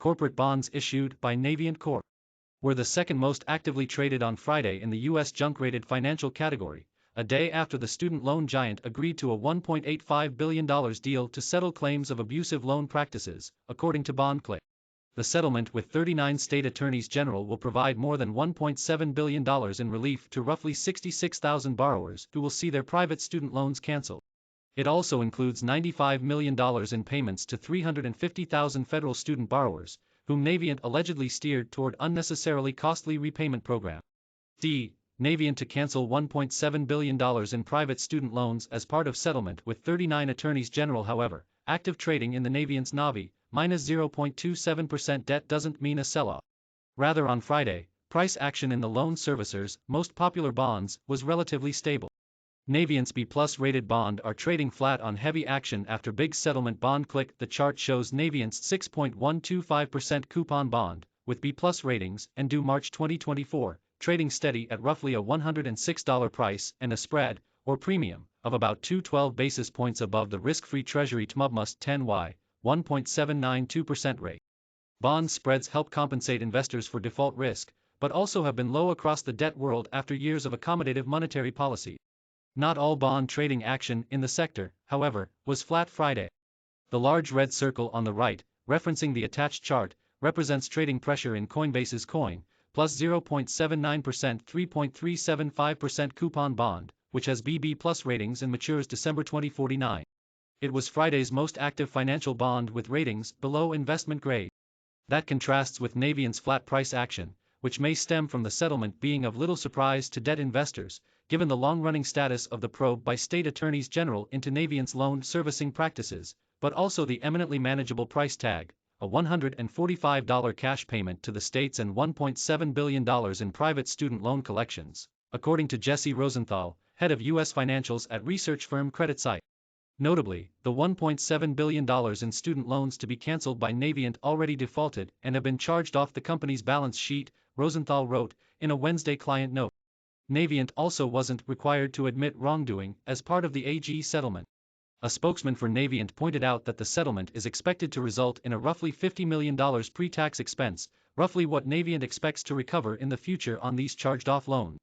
Corporate bonds issued by Navient Corp. were the second most actively traded on Friday in the U.S. junk-rated financial category, a day after the student loan giant agreed to a $1.85 billion deal to settle claims of abusive loan practices, according to BondClick. The settlement with 39 state attorneys general will provide more than $1.7 billion in relief to roughly 66,000 borrowers who will see their private student loans canceled. It also includes $95 million in payments to 350,000 federal student borrowers, whom Navient allegedly steered toward unnecessarily costly repayment program. Navient to cancel $1.7 billion in private student loans as part of settlement with 39 attorneys general. However, active trading in the Navient's Navi, -0.27% debt doesn't mean a sell-off. Rather, on Friday, price action in the loan servicer's most popular bonds was relatively stable. Navient's B+ rated bond are trading flat on heavy action after big settlement. BondClick. The chart shows Navient's 6.125% coupon bond, with B+ ratings and due March 2024, trading steady at roughly a $106 price and a spread, or premium, of about 212 basis points above the risk-free Treasury TMUBMUST 10Y, 1.792% rate. Bond spreads help compensate investors for default risk, but also have been low across the debt world after years of accommodative monetary policy. Not all bond trading action in the sector, however, was flat Friday. The large red circle on the right, referencing the attached chart, represents trading pressure in Coinbase's Coin, plus 0.79% 3.375% coupon bond, which has BB+ ratings and matures December 2049. It was Friday's most active financial bond with ratings below investment grade. That contrasts with Navient's flat price action, which may stem from the settlement being of little surprise to debt investors, given the long-running status of the probe by state attorneys general into Navient's loan servicing practices, but also the eminently manageable price tag, a $145 cash payment to the states and $1.7 billion in private student loan collections, according to Jesse Rosenthal, head of U.S. financials at research firm CreditSight. Notably, the $1.7 billion in student loans to be canceled by Navient already defaulted and have been charged off the company's balance sheet, Rosenthal wrote, in a Wednesday client note. Navient also wasn't required to admit wrongdoing as part of the AG settlement. A spokesman for Navient pointed out that the settlement is expected to result in a roughly $50 million pre-tax expense, roughly what Navient expects to recover in the future on these charged-off loans.